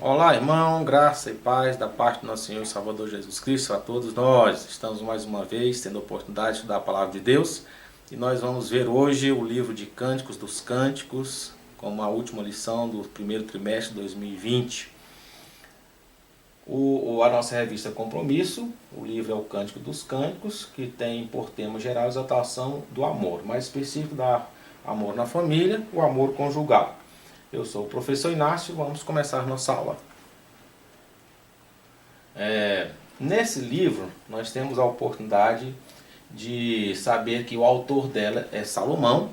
Olá, irmão, graça e paz da parte do nosso Senhor e Salvador Jesus Cristo a todos nós. Estamos mais uma vez tendo a oportunidade de estudar a Palavra de Deus e nós vamos ver hoje o livro de Cânticos dos Cânticos, como a última lição do primeiro trimestre de 2020. A nossa revista Compromisso, o livro é o Cântico dos Cânticos, que tem por tema geral a exaltação do amor, mais específico da amor na família, o amor conjugal. Eu sou o professor Inácio, vamos começar nossa aula. Nesse livro, nós temos a oportunidade de saber que o autor dela é Salomão.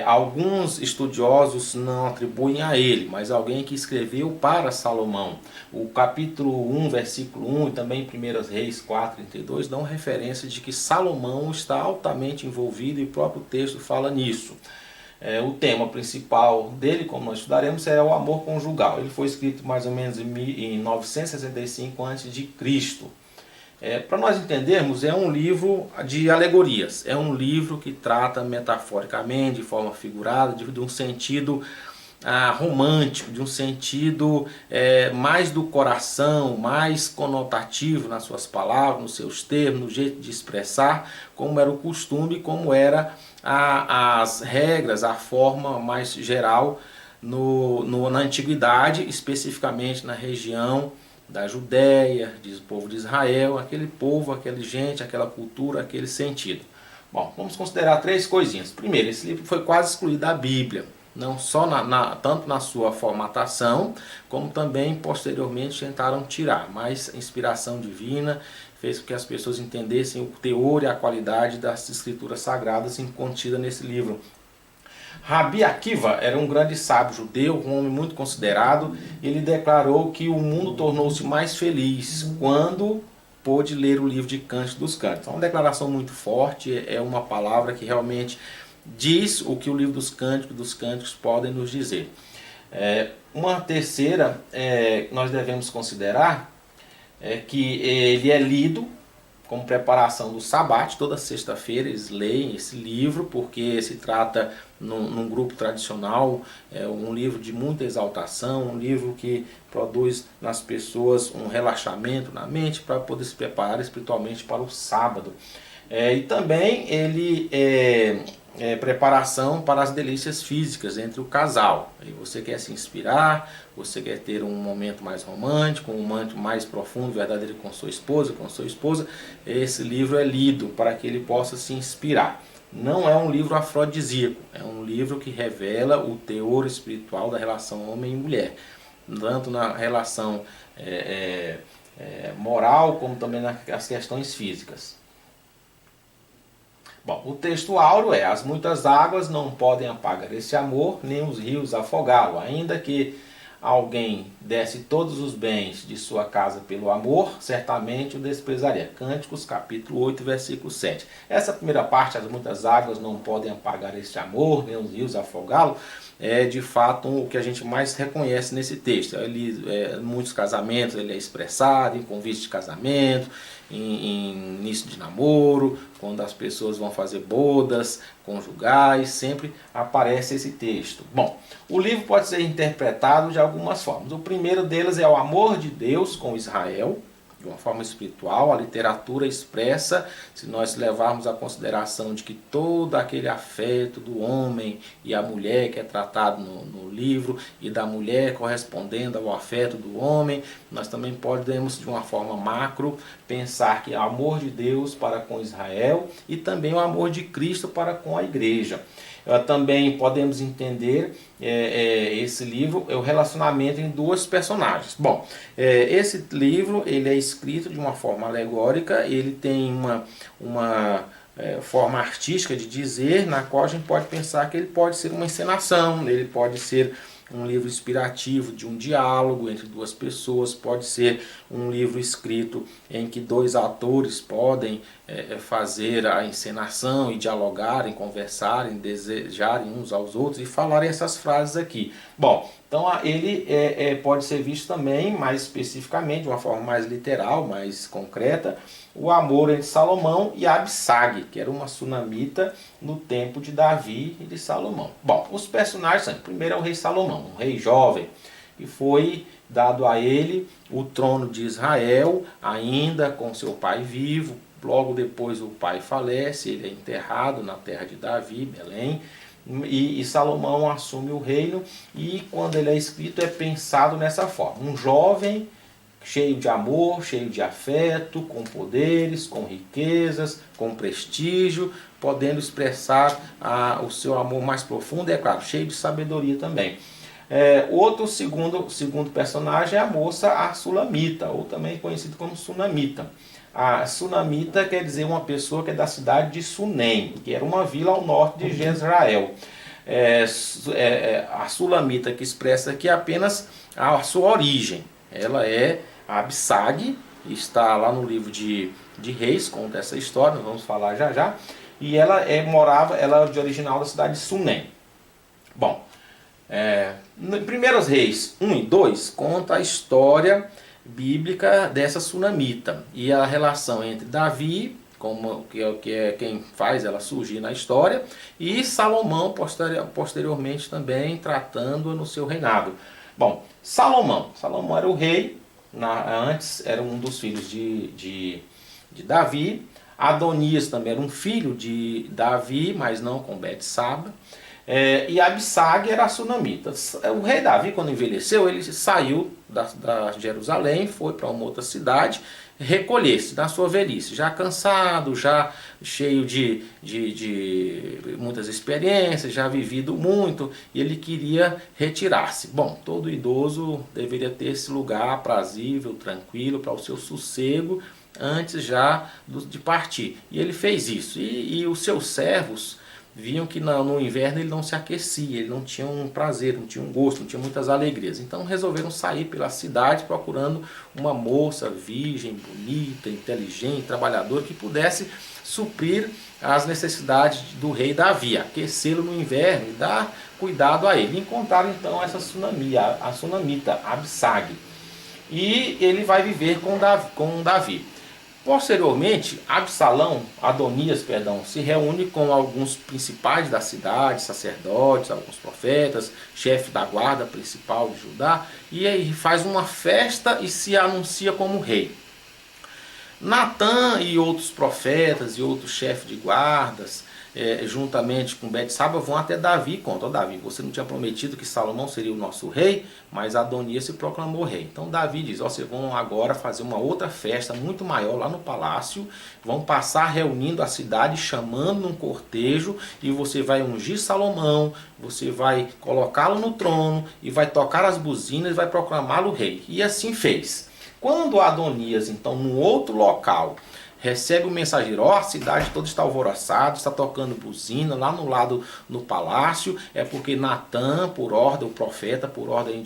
Alguns estudiosos não atribuem a ele, mas alguém que escreveu para Salomão. O capítulo 1, versículo 1 e também 1 Reis 4:32 dão referência de que Salomão está altamente envolvido e o próprio texto fala nisso. O tema principal dele, como nós estudaremos, é o amor conjugal. Ele foi escrito mais ou menos em 965 a.C. Para nós entendermos, é um livro de alegorias. É um livro que trata metaforicamente, de forma figurada, de um sentido romântico, de um sentido mais do coração, mais conotativo nas suas palavras, nos seus termos, no jeito de expressar, como era o costume, como era as regras, a forma mais geral na antiguidade, especificamente na região da Judéia, diz o povo de Israel, aquele povo, aquela gente, aquela cultura, aquele sentido. Bom, vamos considerar três coisinhas. Primeiro, esse livro foi quase excluído da Bíblia, não só tanto na sua formatação, como também posteriormente tentaram tirar, mas a inspiração divina fez com que as pessoas entendessem o teor e a qualidade das escrituras sagradas contidas nesse livro. Rabi Akiva era um grande sábio judeu, um homem muito considerado. Ele declarou que o mundo tornou-se mais feliz quando pôde ler o livro de Cânticos dos Cânticos. É uma declaração muito forte, é uma palavra que realmente diz o que o livro dos Cânticos podem nos dizer. Uma terceira nós devemos considerar que ele é lido como preparação do sabate. Toda sexta-feira eles leem esse livro, porque se trata num grupo tradicional, um livro de muita exaltação, um livro que produz nas pessoas um relaxamento na mente para poder se preparar espiritualmente para o sábado. E também ele preparação para as delícias físicas entre o casal. E você quer se inspirar, você quer ter um momento mais romântico, um momento mais profundo, verdadeiro com sua esposa, esse livro é lido para que ele possa se inspirar. Não é um livro afrodisíaco, é um livro que revela o teor espiritual da relação homem e mulher, tanto na relação moral como também nas questões físicas. Bom, o texto áureo é: as muitas águas não podem apagar esse amor, nem os rios afogá-lo, ainda que alguém desse todos os bens de sua casa pelo amor, certamente o desprezaria. Cânticos, capítulo 8, versículo 7. Essa primeira parte, as muitas águas não podem apagar esse amor, nem os rios afogá-lo, é de fato o que a gente mais reconhece nesse texto. Muitos casamentos ele é expressado em convite de casamento, em início de namoro, quando as pessoas vão fazer bodas conjugais, sempre aparece esse texto. Bom, o livro pode ser interpretado de algumas formas. O primeiro deles é o amor de Deus com Israel, de uma forma espiritual. A literatura expressa, se nós levarmos a consideração de que todo aquele afeto do homem e a mulher que é tratado no livro, e da mulher correspondendo ao afeto do homem, nós também podemos, de uma forma macro, pensar que é o amor de Deus para com Israel e também o amor de Cristo para com a igreja. Também podemos entender esse livro, o relacionamento em duas personagens. Bom, esse livro ele é escrito de uma forma alegórica, ele tem uma forma artística de dizer, na qual a gente pode pensar que ele pode ser uma encenação, ele pode ser um livro inspirativo de um diálogo entre duas pessoas, pode ser um livro escrito em que dois atores podem fazer a encenação e dialogarem, conversarem, desejarem uns aos outros e falarem essas frases aqui. Bom, então ele pode ser visto também mais especificamente, de uma forma mais literal, mais concreta, o amor entre Salomão e Abissag, que era uma sunamita no tempo de Davi e de Salomão. Bom, os personagens são: primeiro é o rei Salomão, um rei jovem, que foi dado a ele o trono de Israel, ainda com seu pai vivo. Logo depois o pai falece, ele é enterrado na terra de Davi, Belém, e Salomão assume o reino, e quando ele é escrito é pensado nessa forma: um jovem cheio de amor, cheio de afeto, com poderes, com riquezas, com prestígio, podendo expressar o seu amor mais profundo, e é claro, cheio de sabedoria também. Outro segundo personagem é a moça, a Sulamita, ou também conhecido como Sunamita. A Sunamita quer dizer uma pessoa que é da cidade de Sunem, que era uma vila ao norte de Jezreel. A Sulamita que expressa aqui apenas a sua origem. Ela é a Absag, está lá no livro de Reis, conta essa história, nós vamos falar já já. E ela ela é de original da cidade de Sunem. Bom, no Primeiros Reis 1 e 2 conta a história bíblica dessa Sunamita e a relação entre Davi, que é quem faz ela surgir na história, e Salomão posteriormente também tratando no seu reinado. Bom, Salomão era o rei, antes era um dos filhos de Davi. Adonias também era um filho de Davi, mas não com Betsaba. E Absag era a Sunamita. O rei Davi, quando envelheceu, ele saiu da Jerusalém, foi para uma outra cidade, recolher-se na sua velhice, já cansado, já cheio de muitas experiências, já vivido muito, e ele queria retirar-se. Bom, todo idoso deveria ter esse lugar aprazível, tranquilo, para o seu sossego, antes já de partir. E ele fez isso. E os seus servos viam que no inverno ele não se aquecia, ele não tinha um prazer, não tinha um gosto, não tinha muitas alegrias. Então resolveram sair pela cidade procurando uma moça virgem, bonita, inteligente, trabalhadora, que pudesse suprir as necessidades do rei Davi, aquecê-lo no inverno e dar cuidado a ele. Encontraram então essa a Sunamita, Absag. E ele vai viver com Davi. Posteriormente, Adonias, se reúne com alguns principais da cidade, sacerdotes, alguns profetas, chefe da guarda principal de Judá, e aí faz uma festa e se anuncia como rei. Natã e outros profetas e outros chefes de guardas, juntamente com Betsaba, vão até Davi e contam: Davi, você não tinha prometido que Salomão seria o nosso rei, mas Adonias se proclamou rei. Então Davi diz: vocês vão agora fazer uma outra festa muito maior lá no palácio, vão passar reunindo a cidade, chamando um cortejo, e você vai ungir Salomão, você vai colocá-lo no trono, e vai tocar as buzinas e vai proclamá-lo rei. E assim fez. Quando Adonias, então, num outro local, recebe o mensageiro: a cidade toda está alvoroçada, está tocando buzina lá no lado no palácio, é porque Natã, por ordem, o profeta, por ordem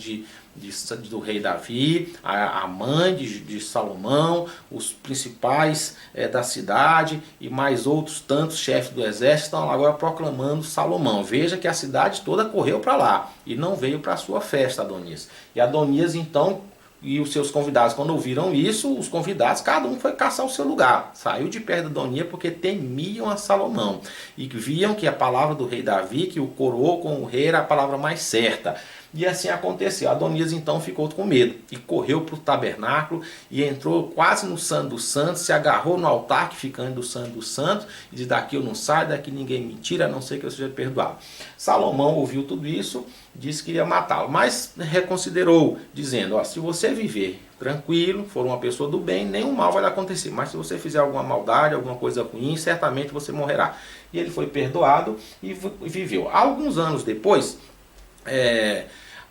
do rei Davi, a mãe de Salomão, os principais da cidade e mais outros tantos chefes do exército estão agora proclamando Salomão. Veja que a cidade toda correu para lá e não veio para a sua festa, Adonias. E Adonias, então, e os seus convidados, quando ouviram isso, os convidados, cada um foi caçar o seu lugar. Saiu de perto de Adonias porque temiam a Salomão. E viam que a palavra do rei Davi, que o coroou com o rei, era a palavra mais certa. E assim aconteceu. Adonias então ficou com medo e correu para o tabernáculo e entrou quase no Santo dos Santos, se agarrou no altar que fica do Santo dos Santos e disse: daqui eu não saio, daqui ninguém me tira, a não ser que eu seja perdoado. Salomão ouviu tudo isso, disse que iria matá-lo, mas reconsiderou, dizendo: se você viver tranquilo, for uma pessoa do bem, nenhum mal vai lhe acontecer, mas se você fizer alguma maldade, alguma coisa ruim, certamente você morrerá. E ele foi perdoado e viveu. Alguns anos depois,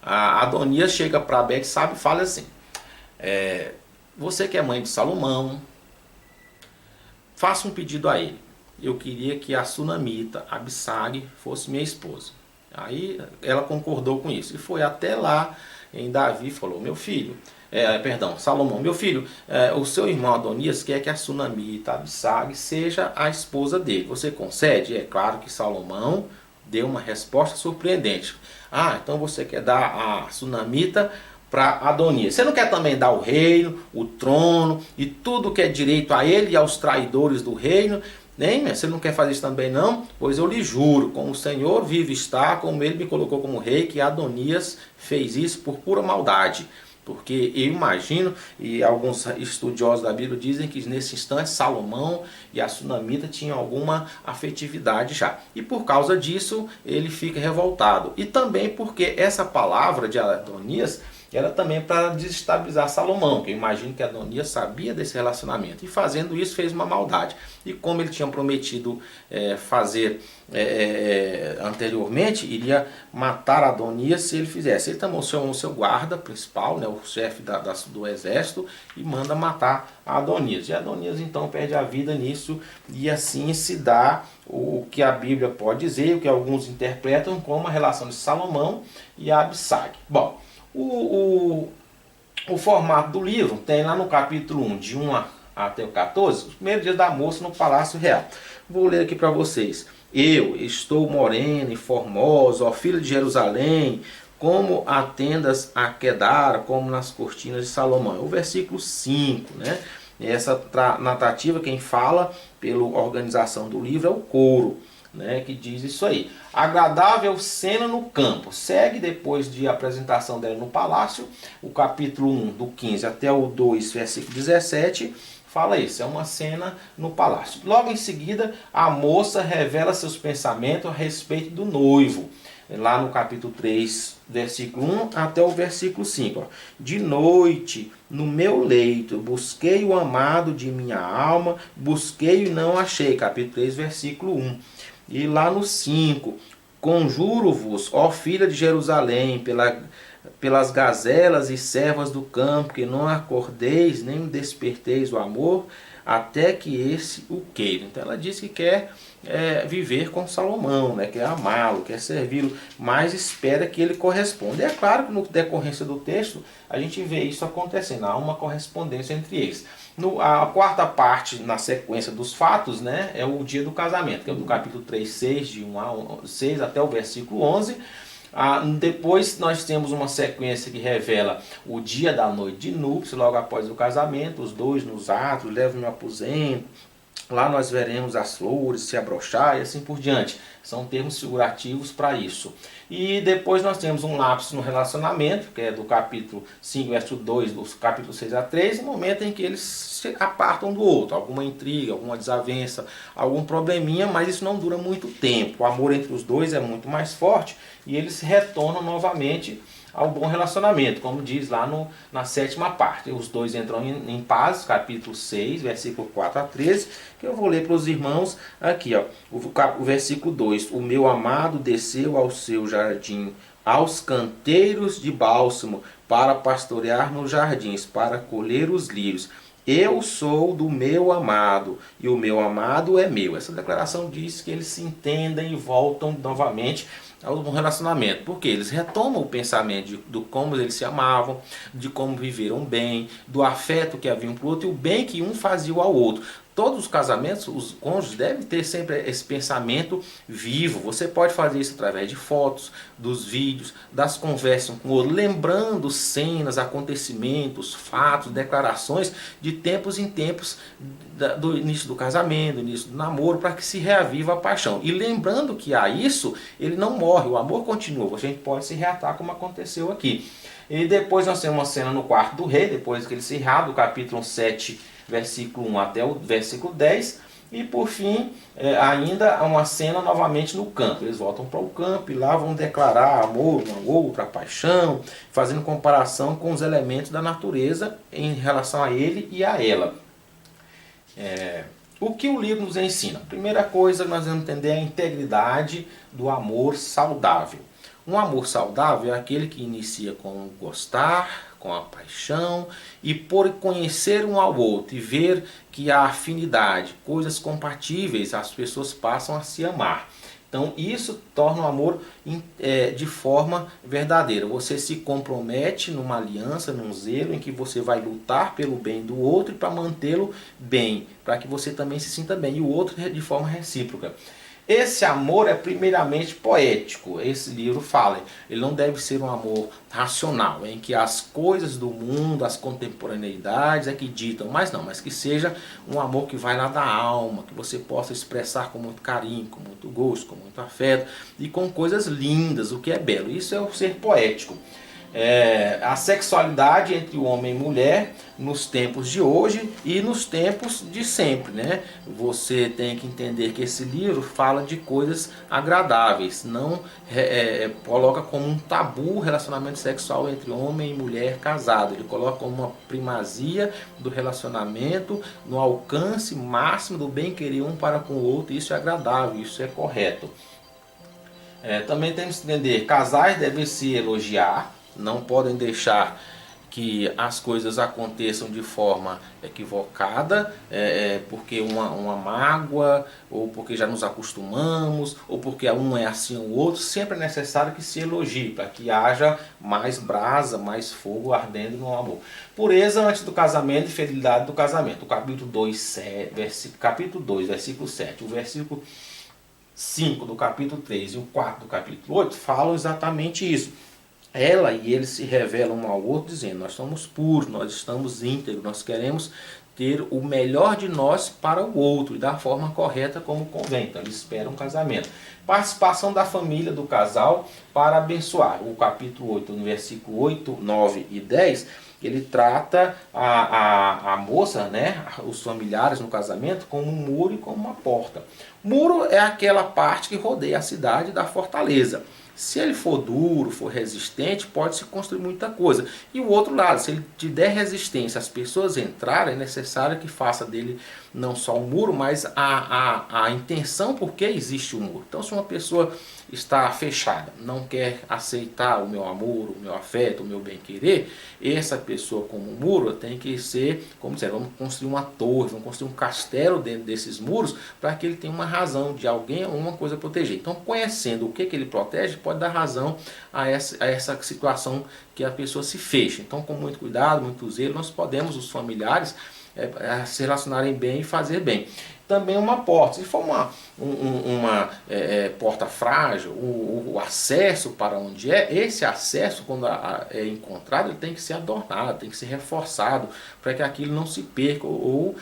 a Adonias chega para Betsaba e fala assim: você que é mãe de Salomão, faça um pedido a ele. Eu queria que a Sunamita, Absag, fosse minha esposa. Aí ela concordou com isso e foi até lá em Davi e falou: meu filho, Salomão, meu filho, o seu irmão Adonias quer que a Sunamita, Absag, seja a esposa dele. Você concede? É claro que Salomão deu uma resposta surpreendente. Então você quer dar a Sunamita para Adonias. Você não quer também dar o reino, o trono e tudo que é direito a ele e aos traidores do reino? Nem, você não quer fazer isso também não? Pois eu lhe juro, como o Senhor vive está, como ele me colocou como rei, que Adonias fez isso por pura maldade. Porque eu imagino, e alguns estudiosos da Bíblia dizem que nesse instante Salomão e a sunamita tinham alguma afetividade já. E por causa disso ele fica revoltado. E também porque essa palavra de Adonias era também para desestabilizar Salomão, que eu imagino que Adonias sabia desse relacionamento. E fazendo isso fez uma maldade. E como ele tinha prometido fazer anteriormente, iria matar Adonias se ele fizesse. Ele tomou o seu guarda principal, né, o chefe do exército, e manda matar Adonias. E Adonias então perde a vida nisso, e assim se dá o que a Bíblia pode dizer, o que alguns interpretam como a relação de Salomão e Abissag. Bom, o formato do livro tem lá no capítulo 1, de 1 até o 14, os primeiros dias da moça no Palácio Real. Vou ler aqui para vocês. Eu estou morena e formosa, ó filha de Jerusalém, como a tendas a Quedara, como nas cortinas de Salomão. É o versículo 5, né? Essa narrativa, quem fala pela organização do livro é o coro, né, que diz isso aí. Agradável cena no campo. Segue depois de apresentação dela no palácio, o capítulo 1, do 15 até o 2, versículo 17, fala isso, é uma cena no palácio. Logo em seguida, a moça revela seus pensamentos a respeito do noivo. Lá no capítulo 3, versículo 1 até o versículo 5. Ó. De noite, no meu leito, busquei o amado de minha alma, busquei e não achei. Capítulo 3, versículo 1. E lá no 5, conjuro-vos, ó filha de Jerusalém, pelas gazelas e servas do campo, que não acordeis nem desperteis o amor, até que esse o queira. Então ela diz que quer viver com Salomão, né? Quer amá-lo, quer servi-lo, mas espera que ele corresponda. E é claro que no decorrência do texto a gente vê isso acontecendo, há uma correspondência entre eles. A quarta parte na sequência dos fatos, né, é o dia do casamento, que é do capítulo 3, 6, de 1 a 6 até o versículo 11. Depois nós temos uma sequência que revela o dia da noite de núpcias, logo após o casamento, os dois nos atos, levam no aposento. Lá nós veremos as flores se abrochar e assim por diante. São termos figurativos para isso. E depois nós temos um lapso no relacionamento, que é do capítulo 5, verso 2, do capítulo 6 a 3, no momento em que eles se apartam do outro. Alguma intriga, alguma desavença, algum probleminha, mas isso não dura muito tempo. O amor entre os dois é muito mais forte e eles se retornam novamente ao bom relacionamento, como diz lá na sétima parte. Os dois entram em paz, capítulo 6, versículo 4 a 13, que eu vou ler para os irmãos aqui. Ó, o versículo 2, o meu amado desceu ao seu jardim, aos canteiros de bálsamo, para pastorear nos jardins, para colher os lírios. Eu sou do meu amado, e o meu amado é meu. Essa declaração diz que eles se entendem e voltam novamente ao bom relacionamento, porque eles retomam o pensamento de como eles se amavam, de como viveram bem, do afeto que havia um para o outro e o bem que um fazia ao outro. Todos os casamentos, os cônjuges devem ter sempre esse pensamento vivo. Você pode fazer isso através de fotos, dos vídeos, das conversas com o outro, lembrando cenas, acontecimentos, fatos, declarações de tempos em tempos do início do casamento, do início do namoro, para que se reaviva a paixão. E lembrando que há isso, ele não morre, o amor continua. A gente pode se reatar como aconteceu aqui. E depois nós temos uma cena no quarto do rei, depois que ele se reata, do capítulo 7, versículo 1 até o versículo 10. E por fim, ainda há uma cena novamente no campo. Eles voltam para o campo e lá vão declarar amor um ao outro, a paixão, fazendo comparação com os elementos da natureza em relação a ele e a ela. O que o livro nos ensina? A primeira coisa que nós vamos entender é a integridade do amor saudável. Um amor saudável é aquele que inicia com o gostar, com a paixão, e por conhecer um ao outro e ver que há afinidade, coisas compatíveis, as pessoas passam a se amar. Então isso torna o amor de forma verdadeira. Você se compromete numa aliança, num zelo em que você vai lutar pelo bem do outro e para mantê-lo bem, para que você também se sinta bem, e o outro de forma recíproca. Esse amor é primeiramente poético, esse livro fala. Ele não deve ser um amor racional, em que as coisas do mundo, as contemporaneidades é que ditam, mas que seja um amor que vai lá da alma, que você possa expressar com muito carinho, com muito gosto, com muito afeto e com coisas lindas, o que é belo. Isso é o ser poético. a sexualidade entre o homem e mulher nos tempos de hoje e nos tempos de sempre, né? Você tem que entender que esse livro fala de coisas agradáveis, não coloca como um tabu o relacionamento sexual entre homem e mulher casado. Ele coloca como uma primazia do relacionamento no alcance máximo do bem querer um para com o outro. Isso é agradável, isso é correto. Também temos que entender, casais devem se elogiar, não podem deixar que as coisas aconteçam de forma equivocada, porque uma mágoa, ou porque já nos acostumamos, ou porque um é assim ou o outro. Sempre é necessário que se elogie, para que haja mais brasa, mais fogo ardendo no amor. Pureza antes do casamento e fidelidade do casamento. O capítulo 2, versículo 7, o versículo 5 do capítulo 3 e o 4 do capítulo 8 falam exatamente isso. Ela e ele se revelam um ao outro dizendo: nós somos puros, nós estamos íntegros, nós queremos ter o melhor de nós para o outro e da forma correta como convém. Então eles esperam um casamento. Participação da família do casal para abençoar. O capítulo 8, no versículo 8, 9 e 10, ele trata a moça, né, os familiares no casamento, como um muro e como uma porta. Muro é aquela parte que rodeia a cidade da fortaleza. Se ele for duro, for resistente, pode-se construir muita coisa. E o outro lado, se ele te der resistência, as pessoas entrarem, é necessário que faça dele não só um muro, mas a intenção por que existe o muro. Então, se uma pessoa está fechada, não quer aceitar o meu amor, o meu afeto, o meu bem-querer, essa pessoa como um muro tem que ser, como dizer, vamos construir uma torre, vamos construir um castelo dentro desses muros, para que ele tenha uma razão de alguém ou uma coisa a proteger. Então, conhecendo o que ele protege, pode dar razão a essa situação que a pessoa se fecha. Então, com muito cuidado, muito zelo, nós podemos, os familiares, se relacionarem bem e fazer bem. Também uma porta, se for uma porta frágil, o acesso para onde esse acesso, quando é encontrado, ele tem que ser adornado, tem que ser reforçado, para que aquilo não se perca, ou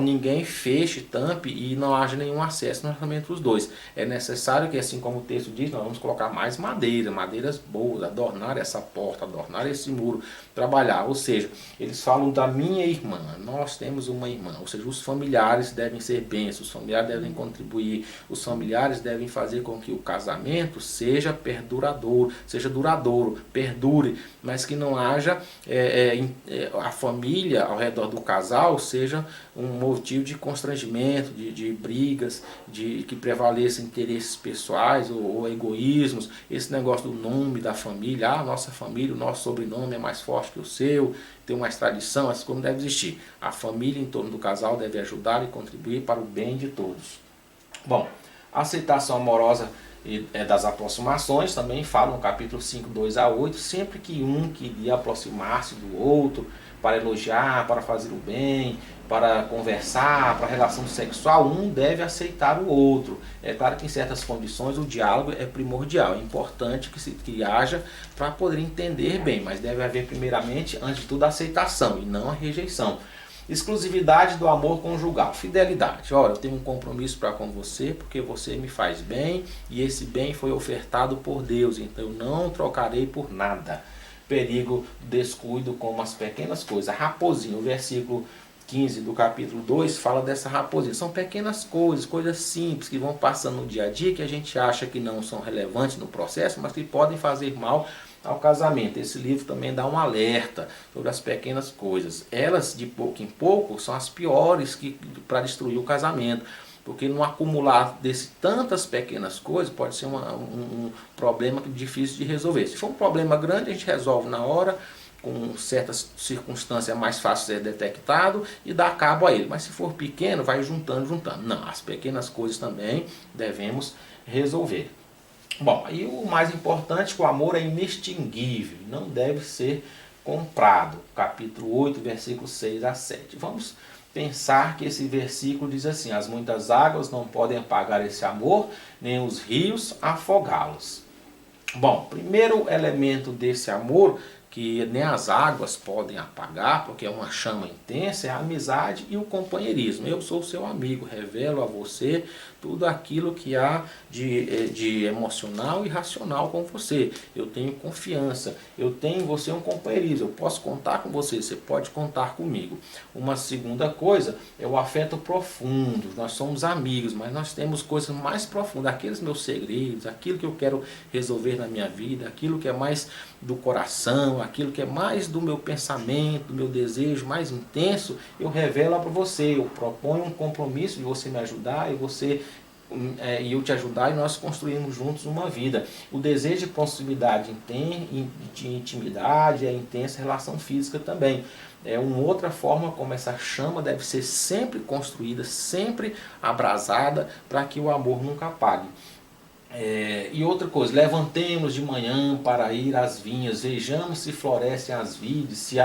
ninguém feche, tampe e não haja nenhum acesso no relacionamento dos dois. É necessário que, assim como o texto diz, nós vamos colocar mais madeiras boas, adornar essa porta, adornar esse muro, trabalhar. Ou seja, eles falam da minha irmã, nós temos uma irmã, ou seja, os familiares devem ser bênçãos, os familiares devem contribuir, os familiares devem fazer com que o casamento seja duradouro, perdure, mas que não haja a família ao redor do casal seja um motivo de constrangimento, de brigas, de que prevaleçam interesses pessoais ou egoísmos. Esse negócio do nome da família, nossa família, o nosso sobrenome é mais forte que o seu, tem mais tradição, essas coisas não devem existir. A família em torno do casal deve ajudar e contribuir para o bem de todos. Bom, a aceitação amorosa das aproximações também fala no capítulo 5, 2 a 8, sempre que um queria aproximar-se do outro para elogiar, para fazer o bem, para conversar, para relação sexual, um deve aceitar o outro. É claro que em certas condições o diálogo é primordial, é importante que haja para poder entender bem, mas deve haver primeiramente, antes de tudo, a aceitação e não a rejeição. Exclusividade do amor conjugal, fidelidade. Olha, eu tenho um compromisso para com você porque você me faz bem e esse bem foi ofertado por Deus, então eu não trocarei por nada. Perigo, descuido como as pequenas coisas. A raposinha, o versículo 15 do capítulo 2 fala dessa raposinha. São pequenas coisas, coisas simples que vão passando no dia a dia, que a gente acha que não são relevantes no processo, mas que podem fazer mal ao casamento. Esse livro também dá um alerta sobre as pequenas coisas. Elas, de pouco em pouco, são as piores para destruir o casamento. Porque no acumular desse tantas pequenas coisas pode ser um problema difícil de resolver. Se for um problema grande, a gente resolve na hora, com certas circunstâncias mais fácil de ser detectado e dá cabo a ele. Mas se for pequeno, vai juntando. Não, as pequenas coisas também devemos resolver. Bom, e o mais importante, que o amor é inextinguível, não deve ser comprado. Capítulo 8, versículos 6 a 7. Vamos pensar que esse versículo diz assim: as muitas águas não podem apagar esse amor, nem os rios afogá-los. Bom, primeiro elemento desse amor que nem as águas podem apagar, porque é uma chama intensa, é a amizade e o companheirismo. Eu sou seu amigo, revelo a você tudo aquilo que há de emocional e racional com você. Eu tenho confiança, eu tenho em você um companheirismo, eu posso contar com você, você pode contar comigo. Uma segunda coisa é o afeto profundo. Nós somos amigos, mas nós temos coisas mais profundas, aqueles meus segredos, aquilo que eu quero resolver na minha vida, aquilo que é mais do coração, aquilo que é mais do meu pensamento, do meu desejo mais intenso, eu revelo para você, eu proponho um compromisso de você me ajudar e eu te ajudar, e nós construímos juntos uma vida. O desejo de proximidade, de intimidade, é intensa relação física também. É uma outra forma como essa chama deve ser sempre construída, sempre abrasada, para que o amor nunca apague. E outra coisa, levantemos de manhã para ir às vinhas, vejamos se florescem as vides, se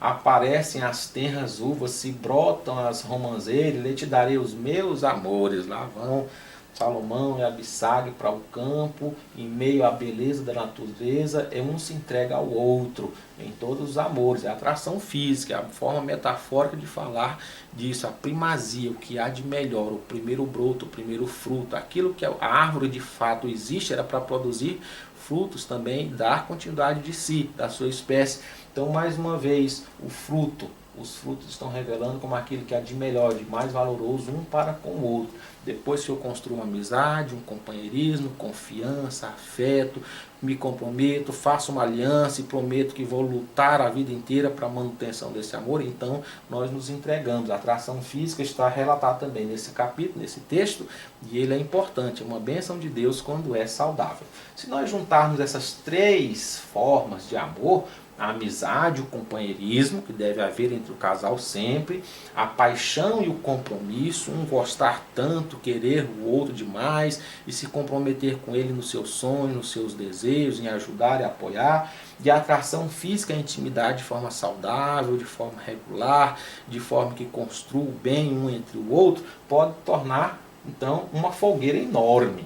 aparecem as tenras uvas, se brotam as romãzeiras, lhe te darei os meus amores. Lá vão Salomão e Abissag para o campo, em meio à beleza da natureza, um se entrega ao outro, em todos os amores. É a atração física, é a forma metafórica de falar disso, a primazia, o que há de melhor, o primeiro broto, o primeiro fruto, aquilo que a árvore de fato existe, era para produzir frutos também, dar continuidade de si, da sua espécie. Então, mais uma vez, os frutos estão revelando como aquilo que há de melhor, de mais valoroso um para com o outro. Depois que eu construo uma amizade, um companheirismo, confiança, afeto, me comprometo, faço uma aliança e prometo que vou lutar a vida inteira para a manutenção desse amor, então nós nos entregamos. A atração física está relatada também nesse capítulo, nesse texto, e ele é importante, é uma bênção de Deus quando é saudável. Se nós juntarmos essas três formas de amor, a amizade, o companheirismo, que deve haver entre o casal sempre, a paixão e o compromisso, um gostar tanto, querer o outro demais e se comprometer com ele nos seus sonhos, nos seus desejos, em ajudar e apoiar, e a atração física, a intimidade de forma saudável, de forma regular, de forma que construa o bem um entre o outro, pode tornar então uma fogueira enorme.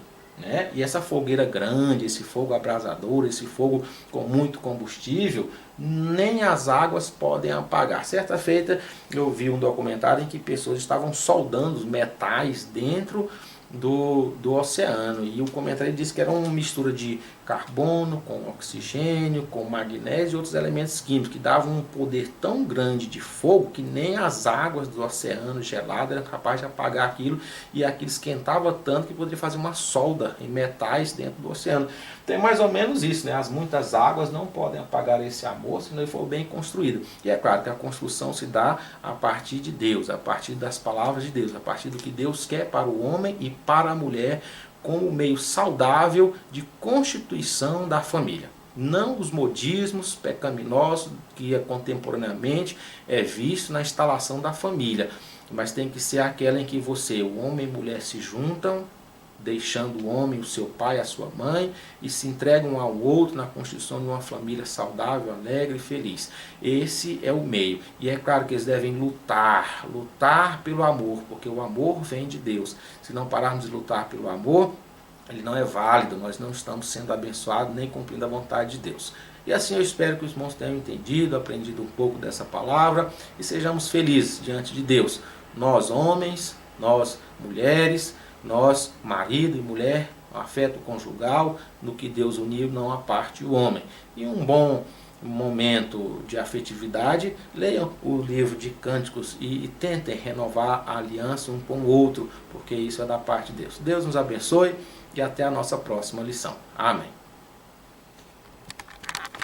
E essa fogueira grande, esse fogo abrasador, esse fogo com muito combustível, nem as águas podem apagar. Certa feita eu vi um documentário em que pessoas estavam soldando os metais dentro do oceano, e o comentário disse que era uma mistura de carbono com oxigênio, com magnésio e outros elementos químicos, que davam um poder tão grande de fogo que nem as águas do oceano gelado eram capazes de apagar aquilo, e aquilo esquentava tanto que poderia fazer uma solda em metais dentro do oceano. Tem mais ou menos isso, As muitas águas não podem apagar esse amor se não for bem construído. E é claro que a construção se dá a partir de Deus, a partir das palavras de Deus, a partir do que Deus quer para o homem e para a mulher, como meio saudável de constituição da família. Não os modismos pecaminosos que contemporaneamente é visto na instalação da família, mas tem que ser aquela em que o homem e mulher se juntam, deixando o homem, o seu pai, a sua mãe, e se entregam ao outro na constituição de uma família saudável, alegre e feliz. Esse é o meio. E é claro que eles devem lutar pelo amor, porque o amor vem de Deus. Se não pararmos de lutar pelo amor, ele não é válido, nós não estamos sendo abençoados nem cumprindo a vontade de Deus. E assim eu espero que os irmãos tenham entendido, aprendido um pouco dessa palavra e sejamos felizes diante de Deus. Nós homens, nós mulheres, nós marido e mulher, afeto conjugal, no que Deus uniu não aparte o homem. E um bom momento de afetividade, leiam o livro de Cânticos e tentem renovar a aliança um com o outro, porque isso é da parte de Deus. Deus nos abençoe e até a nossa próxima lição. Amém.